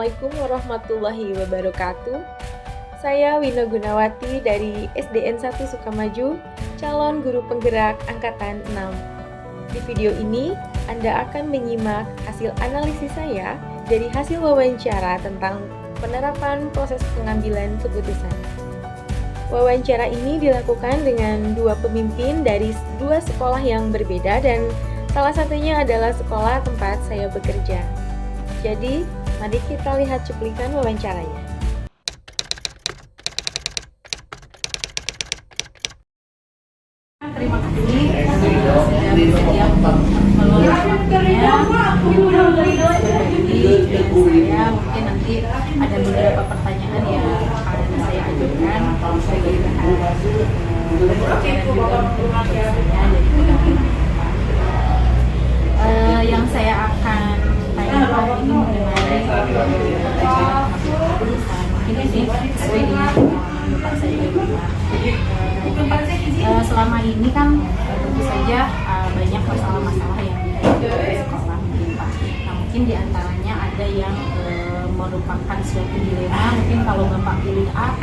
Assalamualaikum warahmatullahi wabarakatuh. Saya Wina Gunawati dari SDN 1 Sukamaju, calon guru penggerak angkatan 6. Di video ini, Anda akan menyimak hasil analisis saya dari hasil wawancara tentang penerapan proses pengambilan keputusan. Wawancara ini dilakukan dengan dua pemimpin dari dua sekolah yang berbeda dan salah satunya adalah sekolah tempat saya bekerja. Jadi, mari kita lihat cuplikan wawancaranya. Terima kasih sudah bersedia untuk meluangkan waktunya berbagi dengan saya. Mungkin nanti ada beberapa pertanyaan yang akan saya ajukan sebagai bahan pembelajaran juga untuk saya dari pegangan yang saya akan tanyakan ini mengenai mungkin ini sesuai dengan Bapak saya di rumah. Selama ini kan tentu saja banyak masalah-masalah yang dihadapi oleh sekolah mungkin Pak. Nah mungkin diantaranya ada yang merupakan suatu dilema. Mungkin kalau Bapak pilih A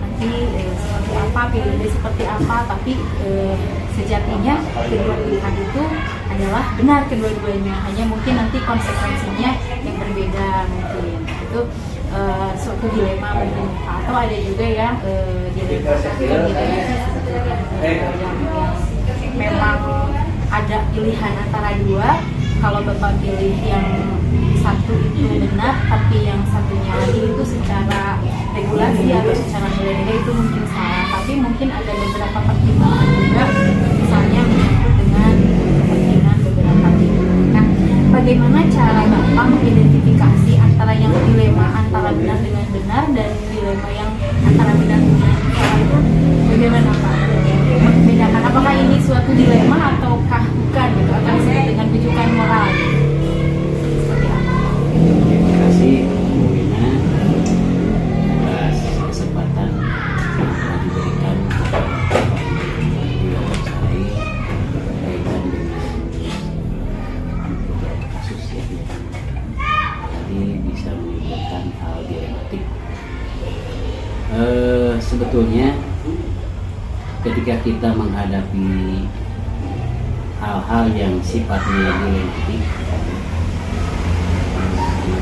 nanti seperti apa, pilih B seperti apa. Tapi sejatinya kedua pilihan itu adalah benar kedua-duanya. Hanya mungkin nanti konsekuensinya yang berbeda mungkin. Itu suatu dilema mungkin. Atau ada juga yang dilema yang memang ada pilihan antara dua. Kalau Bapak pilih yang satu itu benar, tapi yang satunya lagi itu secara regulasi atau secara nilai-nilai itu mungkin salah. Tapi mungkin ada beberapa pertimbangan juga, misalnya menyangkut dengan kepentingan beberapa pihak. Nah, bagaimana cara Bapak mengidentifikasi antara yang dilema antara benar dengan benar dan dilema yang antara benar dengan salah itu bagaimana Pak? Membedakan apakah ini suatu dilema ataukah bukan gitu, atau disebut dengan rujukan moral? Seperti apa? Terima kasih Bu Wina atas kesempatan yang telah diberikan diwawancarai berkaitan dengan beberapa kasus yang tadi bisa menimbulkan hal dilematik. Sebetulnya ketika kita menghadapi hal-hal yang sifatnya dilematik,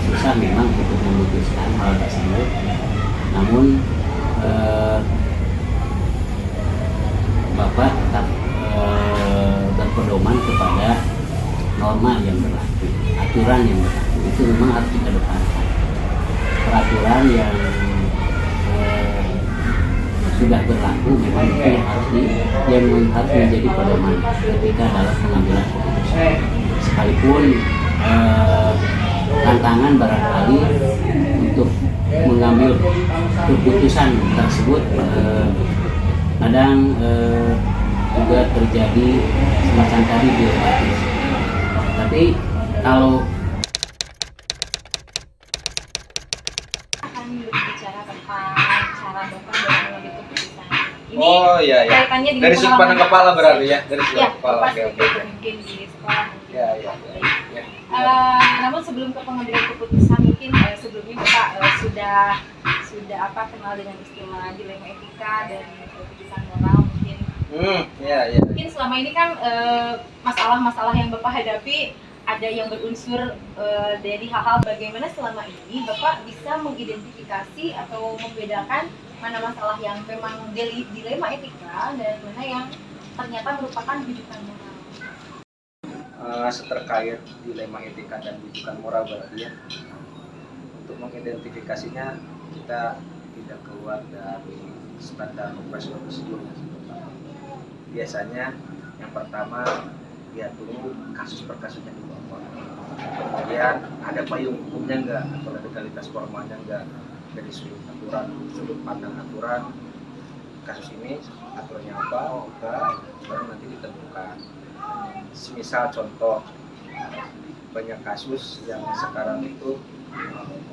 susah memang untuk memutuskan hal tersebut. Namun Bapak tetap berpedoman kepada norma yang berlaku, aturan yang berlaku. Itu memang harus kita depankan. Peraturan yang sudah berlaku memang itu yang harus menjadi pedoman ketika dalam pengambilan keputusan. Sekalipun tantangan barangkali untuk mengambil keputusan tersebut kadang juga terjadi semacam tadi dilematis. Tapi kalau Akan berbicara tentang cara Bapak dalam mengambil keputusan. Ini Iya. kaitannya dengan Dari sudut pandang kepala berarti ya, dari sudut ya, kepala. Bapak Oke. sebagai pemimpin di sekolah. Ya. Namun sebelum ke pengambilan keputusan mungkin sebelumnya Bapak sudah apa kenal dengan istilah dilema etika dan keputusan moral mungkin. Iya. Mungkin selama ini kan masalah-masalah yang Bapak hadapi ada yang berunsur dari hal-hal bagaimana selama ini Bapak bisa mengidentifikasi atau membedakan mana masalah yang memang dilema etika dan mana yang ternyata merupakan rujukan moral. Terkait dilema etika dan rujukan moral berarti ya. Untuk mengidentifikasinya kita tidak keluar dari standar operasional prosedur. Biasanya yang pertama lihat dulu kasus per kasusnya dulu apa. Kemudian ada payung hukumnya enggak atau legalitas formalnya enggak, dari sudut pandang aturan kasus ini aturannya apa, baru nanti ditentukan. Misal contoh banyak kasus yang sekarang itu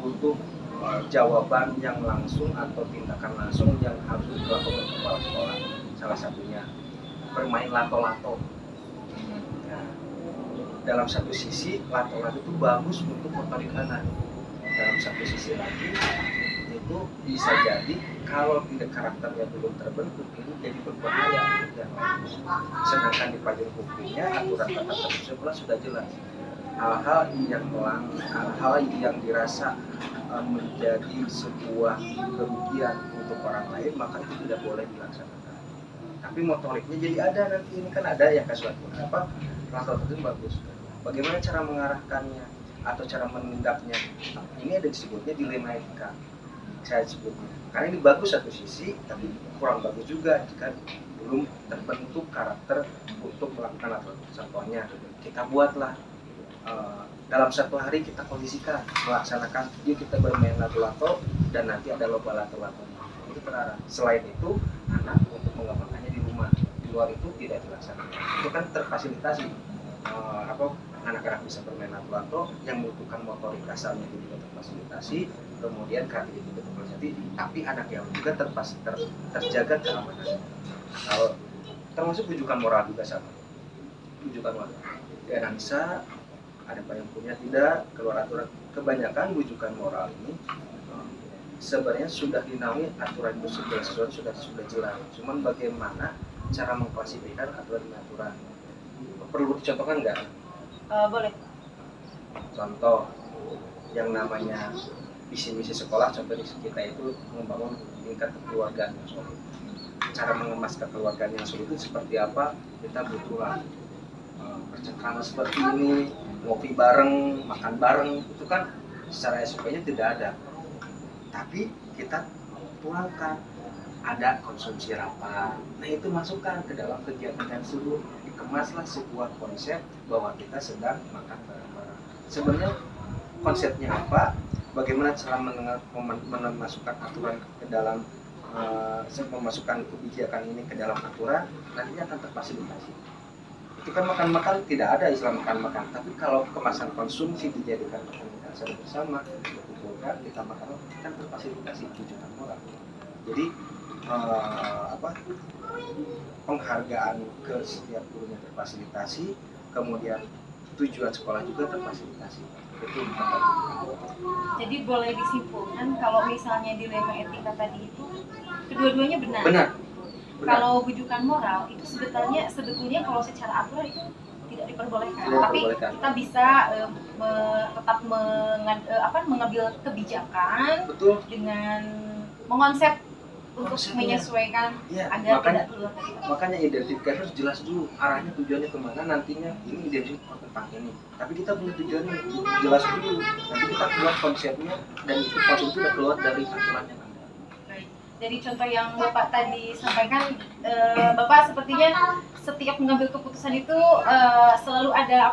butuh jawaban yang langsung atau tindakan langsung yang harus dilakukan kepala sekolah. Salah satunya bermain lato-lato. Nah, dalam satu sisi lato-lato itu bagus untuk motorik anak, dalam satu sisi lagi itu bisa jadi kalau tidak karakternya belum terbentuk ini jadi berbahaya untuk yang lain. Sedangkan di payung hukumnya aturan tata tertib sekolah sudah jelas. Hal-hal yang dirasa menjadi sebuah kerugian untuk orang lain maka itu tidak boleh dilaksanakan. Tapi motoriknya jadi ada nanti, ini kan ada yang kasual apa tata tertib bagus. Bagaimana cara mengarahkannya atau cara menindaknya? Ini ada disebutnya dilema etika. Saya sebutnya. Karena ini bagus satu sisi, tapi kurang bagus juga jika belum terbentuk karakter untuk melakukan aturan. Contohnya, kita buatlah dalam satu hari kita kondisikan melaksanakan, yuk kita bermain lato-lato dan nanti ada lomba lato-latonya. Itu terarah. Selain itu, anak untuk mengembangkannya di rumah. Di luar itu tidak dilaksanakan. Itu kan terfasilitasi. Anak-anak bisa bermain lato-lato yang membutuhkan motorik kasarnya itu juga terfasilitasi, kemudian kreatif itu terfasilitasi, tapi anak yang juga terjaga keamanannya. Kalau termasuk bujukan moral juga sama, bujukan moral. Ya bisa ada payung hukumnya tidak keluar aturan. Kebanyakan bujukan moral ini sebenarnya sudah dinaungi aturan itu sudah jelas. Cuman bagaimana cara mengklasifikasikan aturan. Perlu dicontohkan nggak? Boleh. Contoh yang namanya visi misi sekolah, contoh di kita itu membangun tingkat kekeluargaan yang solid. Cara mengemas kekeluargaan yang solid itu seperti apa? Kita butuhlah percakapan seperti ini, ngopi bareng, makan bareng, itu kan secara SOP-nya tidak ada. Tapi kita tuangkan ada konsumsi rapat. Nah itu masukkan ke dalam kegiatan tersebut, dikemaslah sebuah konsep bahwa kita sedang makan bareng-bareng. Sebenarnya konsepnya apa? Bagaimana cara memasukkan aturan ke dalam memasukkan kebijakan ini ke dalam aturan, nantinya akan terfasilitasi. Itu kan makan-makan tidak ada istilah makan-makan, tapi kalau kemasan konsumsi dijadikan makan secara bersama, dikumpulkan, kita makan, kan terfasilitasi tujuan moral. Jadi penghargaan ke setiap gurunya terfasilitasi, kemudian tujuan sekolah juga terfasilitasi. Itu jadi boleh disimpulkan kalau misalnya dilema etika tadi itu kedua-duanya benar. Benar. Kalau bujukan moral itu sebetulnya kalau secara aturan itu tidak diperbolehkan. Tapi kita bisa tetap mengambil kebijakan. Betul. Dengan mengonsep untuk menyesuaikan agar tidak keluar dari itu. Makanya identifikasi harus jelas dulu arahnya, tujuannya kemana, nantinya ini identifikasi tentang ini. Tapi kita punya tujuannya jelas dulu. Nanti kita keluar konsepnya dan itu konsep itu sudah keluar dari aturan yang ada. Baik. Dari contoh yang Bapak tadi sampaikan, Bapak sepertinya setiap mengambil keputusan itu selalu ada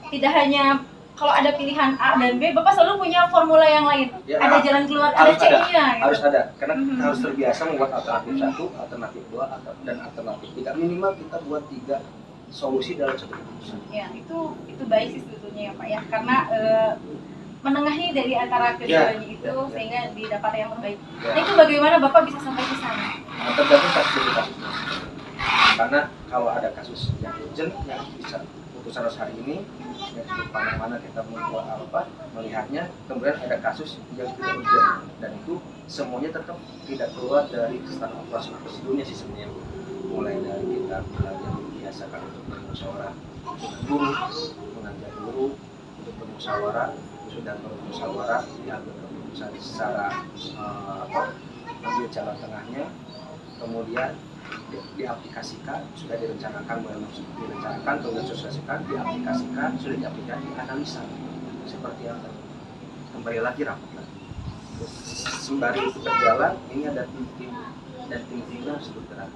tidak hanya kalau ada pilihan A dan B, Bapak selalu punya formula yang lain. Ya, ada jalan keluar, ada C-nya. Harus ada, karena kita harus terbiasa membuat alternatif 1, alternatif 2, dan alternatif 3. Minimal kita buat 3 solusi dalam satu keputusan. Ya, itu baik sih sebetulnya ya Pak ya, karena menengahi dari antara keduanya itu sehingga didapat yang terbaik. Nah itu bagaimana Bapak bisa sampai ke sana? Tergantung kasusnya. Karena kalau ada kasus yang urgent yang bisa putusan harus hari ini, yang sudut pandang mana kita melihatnya, kemudian ada kasus yang tidak urgent, dan itu semuanya tetap tidak keluar dari standar operasional prosedurnya sih sebenarnya. Mulai dari kita belajar biasakan untuk bermusyawarah dengan guru, mengajar guru untuk bermusyawarah, sudah bermusyawarah diambil keputusan secara ambil jalan tengahnya, kemudian diaplikasikan, sudah direncanakan, kemudian disosialisasikan, diaplikasikan, sudah diaplikasi, dianalisa seperti yang tadi. Kembali lagi rapat lagi. Sembari itu berjalan, ini ada tim dan tim-timnya harus bergerak.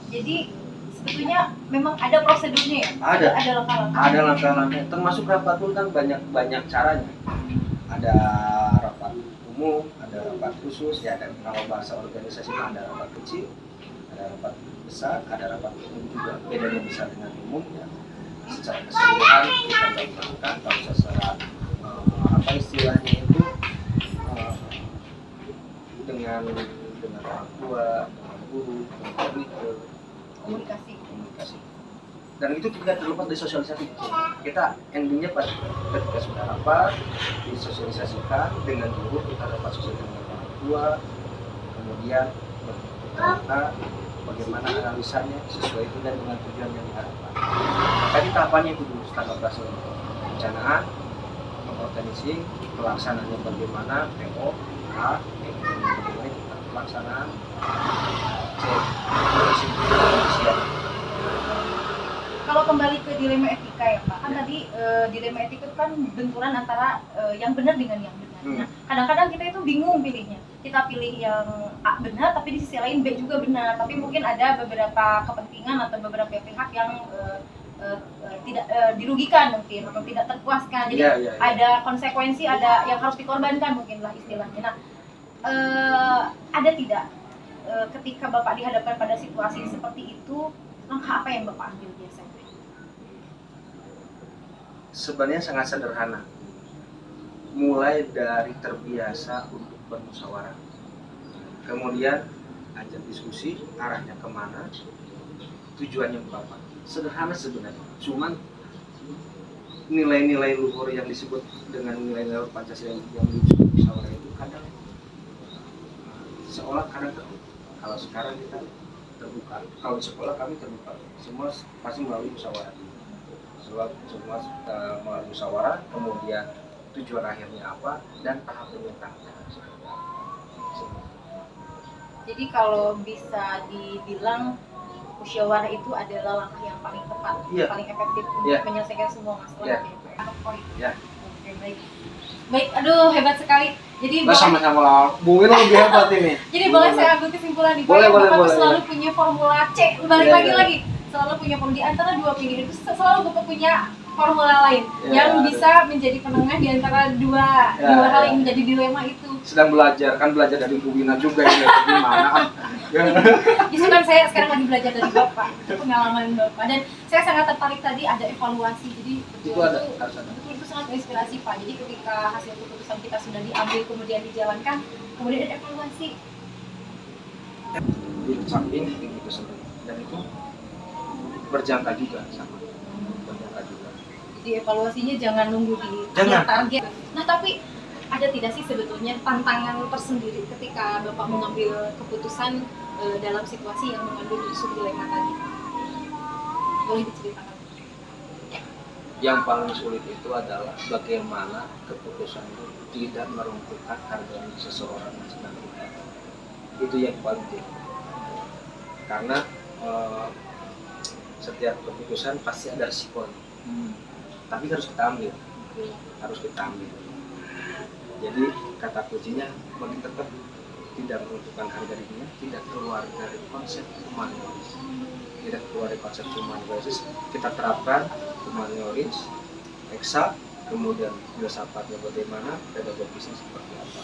Jadi sebetulnya memang ada prosedurnya ya? Ada langkah-langkah. Ada langkah-langkah. Termasuk rapat pun kan banyak caranya. Ada rapat umum, ada rapat khusus, ya, dan kalau bahasa organisasi ada rapat kecil, ada rapat besar, ada rapat umum juga. Bedanya besar dengan umum ya. Secara keseluruhan kita lakukan kalau secara istilahnya itu dengan orang tua, dengan guru, dengan komunikasi. dan itu tidak terlepas dari sosialisasi. Kita endingnya pada ketika sudah rapat disosialisasikan dengan guru, kita dapat sosialisasi dengan orang tua, kemudian kita bagaimana analisanya sesuai itu dan dengan tujuan yang diharapkan. Tadi tahapannya itu dulu, start operasi perencanaan, mengorganisir, pelaksanaannya bagaimana, PO, A, bagaimana kita pelaksanaan, C, siap. Kalau kembali ke dilema etika ya Pak, kan tadi dilema etika itu kan benturan antara yang benar dengan yang benar. Nah, kadang-kadang kita itu bingung pilihnya. Kita pilih yang A benar, tapi di sisi lain B juga benar. Tapi mungkin ada beberapa kepentingan atau beberapa pihak yang tidak dirugikan mungkin atau tidak terpuaskan. Jadi ada konsekuensi, ada yang harus dikorbankan mungkin lah istilahnya. Nah, ada tidak ketika Bapak dihadapkan pada situasi seperti itu, langkah apa yang Bapak ambil biasanya? Sebenarnya sangat sederhana, mulai dari terbiasa untuk bermusyawarah, kemudian ajak diskusi arahnya kemana, tujuannya berapa. Sederhana sebenarnya, cuman nilai-nilai luhur yang disebut dengan nilai-nilai Pancasila yang disebut musyawarah itu kadang seolah kadang kalau sekarang kita terbuka, kalau di sekolah kami terbuka, semua pasti melalui musyawarah. Semua melalui musyawarah, kemudian tujuan akhirnya apa dan tahap penyertaan. Jadi kalau bisa dibilang musyawarah itu adalah langkah yang paling tepat, paling efektif untuk menyelesaikan semua masalah. Oke, baik, aduh hebat sekali. Jadi sama-sama lah, Bu Wil lebih hebat ini. Jadi boleh saya ambil kesimpulan nih, Pak, Bapak selalu punya formula C, balik lagi. Selalu punya formula di antara dua pilihan itu selalu Bapak punya formula lain yang bisa menjadi penengah di antara dua hal yang menjadi dilema itu. Sedang belajar dari Bu Wina juga ya, gimana? Justru kan saya sekarang lagi belajar dari Bapak, pengalaman Bapak, dan saya sangat tertarik tadi ada evaluasi. Jadi itu sangat menginspirasi Pak. Jadi ketika hasil keputusan kita sudah diambil kemudian dijalankan, kemudian ada evaluasi. Di samping itu sendiri dan itu berjangka juga sama. Jadi evaluasinya jangan nunggu di target. Nah tapi ada tidak sih sebetulnya tantangan tersendiri ketika Bapak mengambil keputusan dalam situasi yang mengandung unsur dilema tadi? Boleh diceritakan? Yang paling sulit itu adalah bagaimana keputusan itu tidak meruntuhkan harga seseorang yang sedang berjuang. Itu yang paling penting. Karena setiap keputusan pasti ada risiko, tapi harus kita ambil, Jadi kata kuncinya bagi tetap tidak menentukan harga dirinya, tidak keluar dari konsep humanioris, kita terapkan humanioris, eksak, kemudian filsafatnya bagaimana, pedagogisnya seperti apa.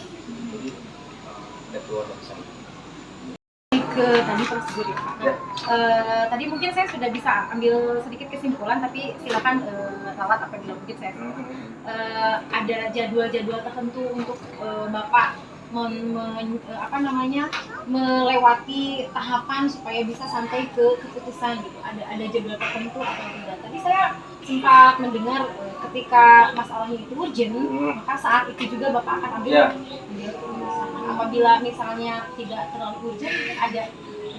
Jadi tidak keluar dari sana. Ke tadi prosedur ya Pak. Tadi mungkin saya sudah bisa ambil sedikit kesimpulan, tapi silakan rawat apabila mungkin saya ada jadwal-jadwal tertentu untuk Bapak melewati tahapan supaya bisa sampai ke keputusan gitu. Ada jadwal tertentu atau tidak? Tadi saya sempat mendengar ketika masalahnya itu urgent, maka saat itu juga Bapak akan ambil keputusan. Apabila misalnya tidak terlalu urgent, mungkin ada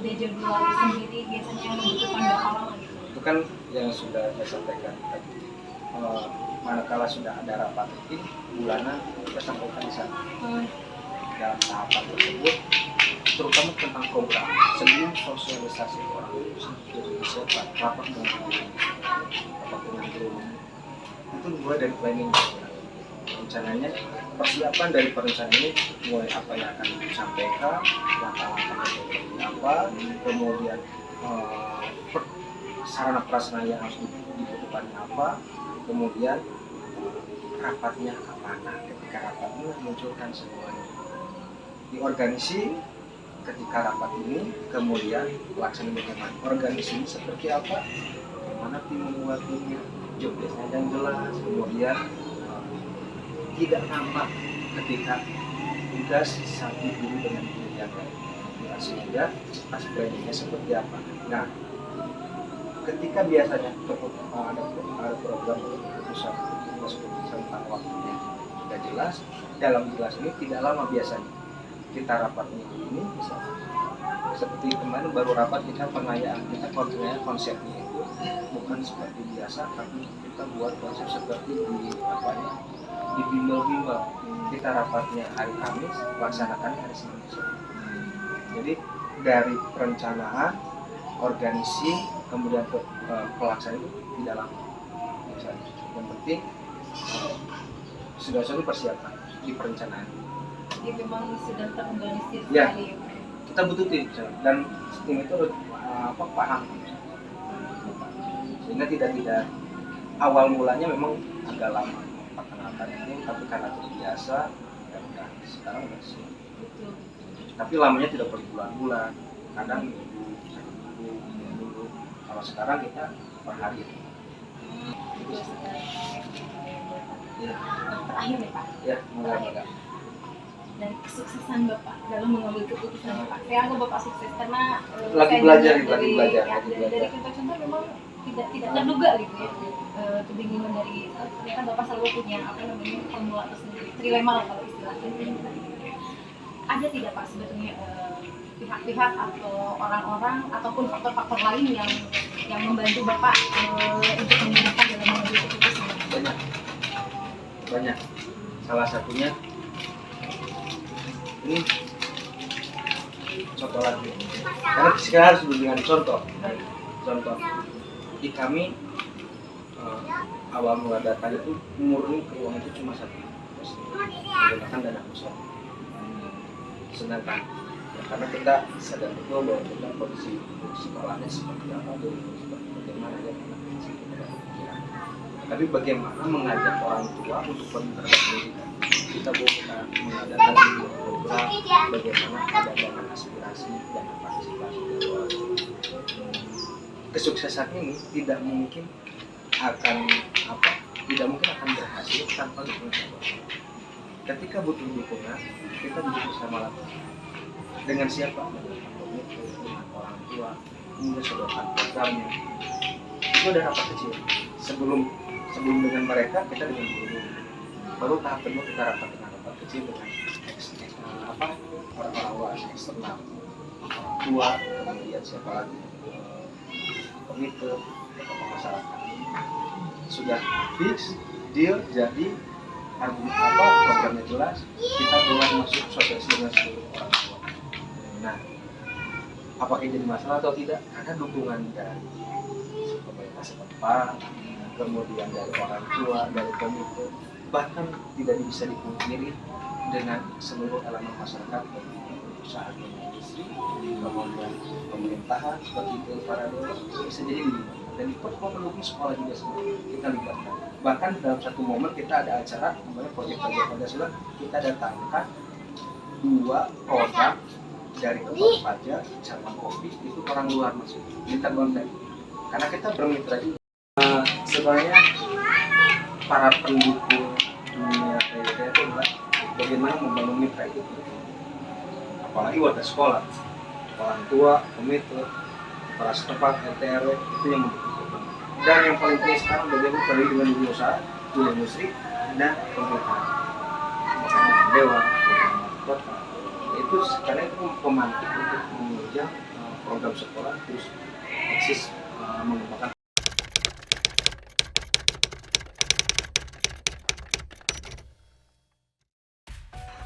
jadwal sendiri biasanya yang membutuhkan berapa lama gitu. Itu kan yang sudah saya sampaikan tadi. Manakala sudah ada rapat rutin bulanan, kita sampaikan di sana. Dalam tahapan tersebut, terutama tentang program, sebelum sosialisasi orang itu disiapkan rapat dengan guru. Itu mulai dari planning. Rencananya, persiapan dari perencanaan ini mulai apa yang akan disampaikan, langkah-langkah seperti apa, kemudian sarana prasarana yang harus dibutuhkan apa, kemudian rapatnya kapan. Nah, ketika rapatnya munculkan semuanya, diorganisasi ketika rapat ini, kemudian pelaksanaan bagaimana organisasi seperti apa, bagaimana tim membuatnya, job desk-nya yang jelas, kemudian tidak nampak ketika tugas satu guru dengan guru yang lain, sehingga pas planningnya seperti apa. Nah, ketika biasanya ada program keputusan tentang waktunya sudah jelas, dalam jelas ini tidak lama biasanya kita rapat minggu ini misalnya seperti kemarin baru rapat kita pengayaan kita konsepnya itu bukan seperti biasa tapi kita buat konsep seperti di bimbel-bimbel. Kita rapatnya hari Kamis, laksanakannya hari Senin. Jadi dari perencanaan, organisasi, kemudian pelaksanaan itu tidak lama. Misalnya, yang penting sudah persiapan di perencanaan. Jadi memang sudah terorganisir Ya. sekali. Kita butuh tim dan tim itu harus paham sehingga tidak awal mulanya memang agak lama perkenalkan ini tapi karena terbiasa ya udah sekarang udah sih. Betul. Tapi lamanya tidak berbulan-bulan, kadang minggu. Kalau sekarang kita per hari. Betul sekali. Ya, Terakhir nih Pak, ya mulai. dari kesuksesan Bapak dalam mengambil keputusan Bapak. Saya anggap Bapak sukses karena Lagi saya belajar, dengar lagi belajar. dari contoh-contoh memang tidak terduga gitu ya. Kebingungan dari ternyata Bapak selalu punya formula tersendiri, trilema lah kalau istilahnya. Ada tidak Pak sebetulnya pihak-pihak atau orang-orang ataupun faktor-faktor lain yang membantu Bapak untuk memudahkan dalam mengambil keputusan? Banyak. Salah satunya ini contoh lagi. Karena kita harus dengan contoh. Di kami awal mula data itu murni keuangan itu cuma 1% menggunakan dana pusat. Sedangkan karena kita sadar betul bahwa kita kondisi sekolahnya seperti apa bagaimana ya tapi bagaimana mengajak orang tua untuk pendidikan kita bukan mengadakan program bagaimana ada dana aspirasi dan partisipasi dari orang tua. Kesuksesan ini tidak mungkin akan berhasil tanpa dukungan orang tua. Ketika butuh dukungan kita duduk bersama lagi dengan siapa? Dengan orang tua, kemudian sodorkan programnya. Itu ada rapat kecil. Sebelum dengan mereka kita dengan guru. Baru tahap kedua kita rapat kecil dengan orang-orang luar eksternal, orang tua, kemudian siapa lagi, komite, tokoh masyarakat. Sudah fix, deal, jadi programnya jelas, kita mulai masuk sosialisasi dengan seluruh orang tua. Nah, apakah ini jadi masalah atau tidak? Karena dukungan dari pemerintah setempat, kemudian dari orang tua, dari komite, bahkan tidak bisa dipungkiri dengan seluruh elemen masyarakat, perusahaan industri, kemudian pemerintahan seperti itu, para dewan bisa jadi dilibatkan. Dan di pendukung sekolah juga semua kita libatkan. Bahkan dalam satu momen kita ada acara namanya Proyek Pancasila, kita datangkan 2 orang dari tempat pajak, cabang kopi itu orang luar masuk kita kontak karena kita bermitra juga. Sebenarnya para pendukung dunia PYD itu adalah bagaimana membangun mitra itu, apalagi warga sekolah, orang tua, komite, para setempat, RT RW itu yang mendukung. Dan yang paling penting sekarang bagaimana pergi dengan dunia usaha, dunia industri dan pemerintahan, dengan dewan, kota. Itu karena itu pemantik untuk menunjang program sekolah terus eksis mengembangkan.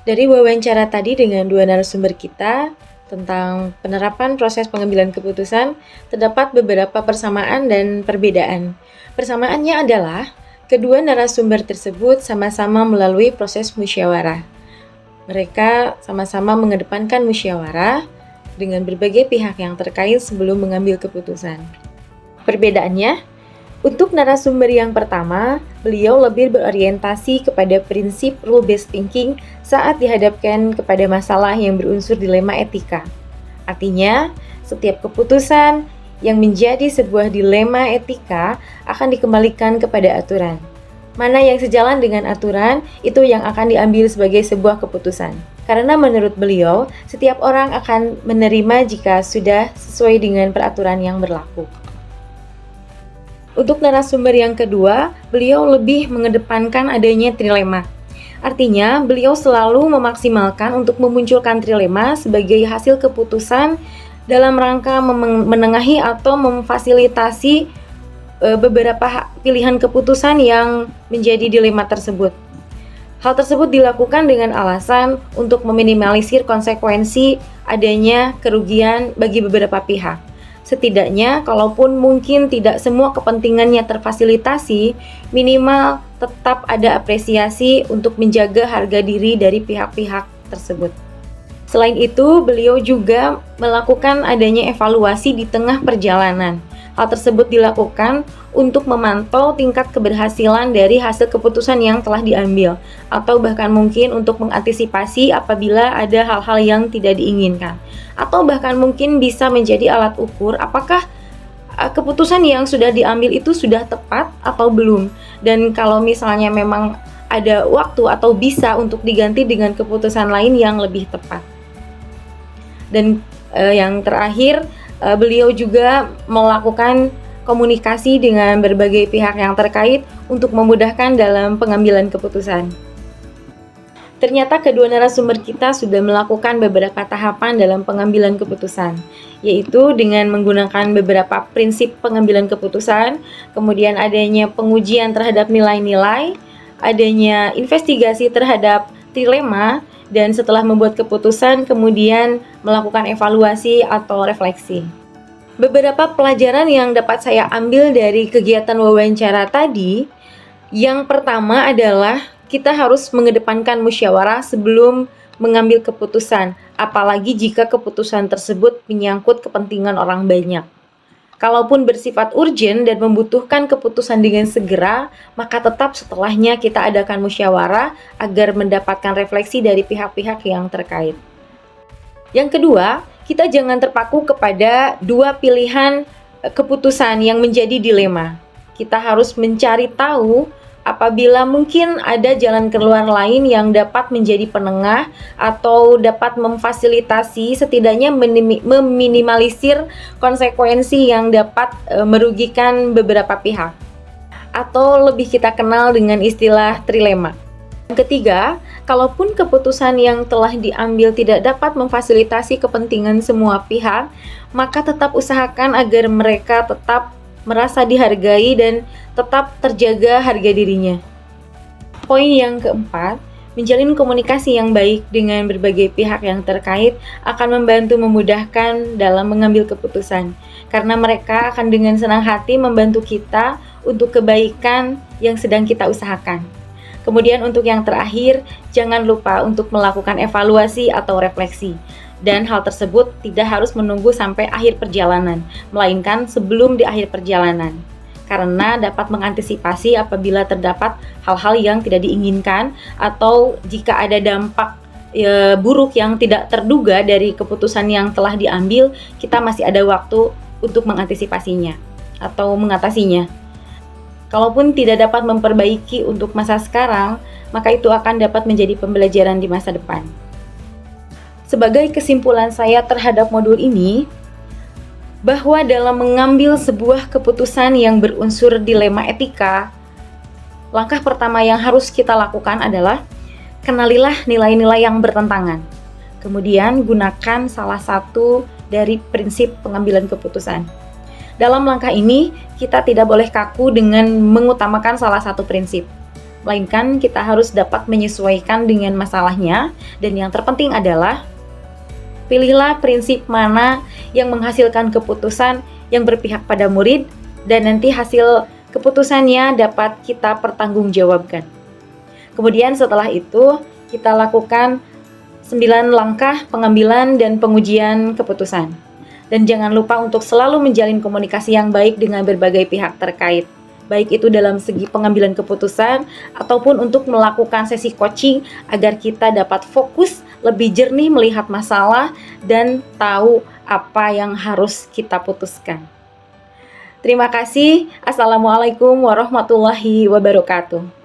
Dari wawancara tadi dengan 2 narasumber kita tentang penerapan proses pengambilan keputusan, terdapat beberapa persamaan dan perbedaan. Persamaannya adalah kedua narasumber tersebut sama-sama melalui proses musyawarah. Mereka sama-sama mengedepankan musyawarah dengan berbagai pihak yang terkait sebelum mengambil keputusan. Perbedaannya, untuk narasumber yang pertama, beliau lebih berorientasi kepada prinsip rule-based thinking saat dihadapkan kepada masalah yang berunsur dilema etika. Artinya, setiap keputusan yang menjadi sebuah dilema etika akan dikembalikan kepada aturan. Mana yang sejalan dengan aturan, itu yang akan diambil sebagai sebuah keputusan. Karena menurut beliau, setiap orang akan menerima jika sudah sesuai dengan peraturan yang berlaku. Untuk narasumber yang kedua, beliau lebih mengedepankan adanya trilema. Artinya, beliau selalu memaksimalkan untuk memunculkan trilema sebagai hasil keputusan dalam rangka menengahi atau memfasilitasi beberapa pilihan keputusan yang menjadi dilema tersebut. Hal tersebut dilakukan dengan alasan untuk meminimalisir konsekuensi adanya kerugian bagi beberapa pihak. Setidaknya, kalaupun mungkin tidak semua kepentingannya terfasilitasi, minimal tetap ada apresiasi untuk menjaga harga diri dari pihak-pihak tersebut. Selain itu, beliau juga melakukan adanya evaluasi di tengah perjalanan. Hal tersebut dilakukan untuk memantau tingkat keberhasilan dari hasil keputusan yang telah diambil, atau bahkan mungkin untuk mengantisipasi apabila ada hal-hal yang tidak diinginkan, atau bahkan mungkin bisa menjadi alat ukur apakah keputusan yang sudah diambil itu sudah tepat atau belum, dan kalau misalnya memang ada waktu atau bisa untuk diganti dengan keputusan lain yang lebih tepat. Dan yang terakhir, beliau juga melakukan komunikasi dengan berbagai pihak yang terkait untuk memudahkan dalam pengambilan keputusan. Ternyata kedua narasumber kita sudah melakukan beberapa tahapan dalam pengambilan keputusan, yaitu dengan menggunakan beberapa prinsip pengambilan keputusan, kemudian adanya pengujian terhadap nilai-nilai, adanya investigasi terhadap trilema, dan setelah membuat keputusan kemudian melakukan evaluasi atau refleksi. Beberapa pelajaran yang dapat saya ambil dari kegiatan wawancara tadi, yang pertama adalah kita harus mengedepankan musyawarah sebelum mengambil keputusan, apalagi jika keputusan tersebut menyangkut kepentingan orang banyak. Kalaupun bersifat urgent dan membutuhkan keputusan dengan segera, maka tetap setelahnya kita adakan musyawarah agar mendapatkan refleksi dari pihak-pihak yang terkait. Yang kedua, kita jangan terpaku kepada dua pilihan keputusan yang menjadi dilema. Kita harus mencari tahu apabila mungkin ada jalan keluar lain yang dapat menjadi penengah atau dapat memfasilitasi, setidaknya meminimalisir konsekuensi yang dapat merugikan beberapa pihak, atau lebih kita kenal dengan istilah trilema. Yang ketiga, kalaupun keputusan yang telah diambil tidak dapat memfasilitasi kepentingan semua pihak, maka tetap usahakan agar mereka tetap merasa dihargai dan tetap terjaga harga dirinya. Poin yang keempat, menjalin komunikasi yang baik dengan berbagai pihak yang terkait akan membantu memudahkan dalam mengambil keputusan, karena mereka akan dengan senang hati membantu kita untuk kebaikan yang sedang kita usahakan. Kemudian untuk yang terakhir, jangan lupa untuk melakukan evaluasi atau refleksi. Dan hal tersebut tidak harus menunggu sampai akhir perjalanan, melainkan sebelum di akhir perjalanan. Karena dapat mengantisipasi apabila terdapat hal-hal yang tidak diinginkan atau jika ada dampak buruk yang tidak terduga dari keputusan yang telah diambil, kita masih ada waktu untuk mengantisipasinya atau mengatasinya. Kalaupun tidak dapat memperbaiki untuk masa sekarang, maka itu akan dapat menjadi pembelajaran di masa depan. Sebagai kesimpulan saya terhadap modul ini, bahwa dalam mengambil sebuah keputusan yang berunsur dilema etika, langkah pertama yang harus kita lakukan adalah kenalilah nilai-nilai yang bertentangan. Kemudian gunakan salah satu dari prinsip pengambilan keputusan. Dalam langkah ini, kita tidak boleh kaku dengan mengutamakan salah satu prinsip, melainkan kita harus dapat menyesuaikan dengan masalahnya, dan yang terpenting adalah pilihlah prinsip mana yang menghasilkan keputusan yang berpihak pada murid, dan nanti hasil keputusannya dapat kita pertanggungjawabkan. Kemudian setelah itu, kita lakukan 9 langkah pengambilan dan pengujian keputusan. Dan jangan lupa untuk selalu menjalin komunikasi yang baik dengan berbagai pihak terkait, baik itu dalam segi pengambilan keputusan ataupun untuk melakukan sesi coaching agar kita dapat fokus lebih jernih melihat masalah dan tahu apa yang harus kita putuskan. Terima kasih. Assalamualaikum warahmatullahi wabarakatuh.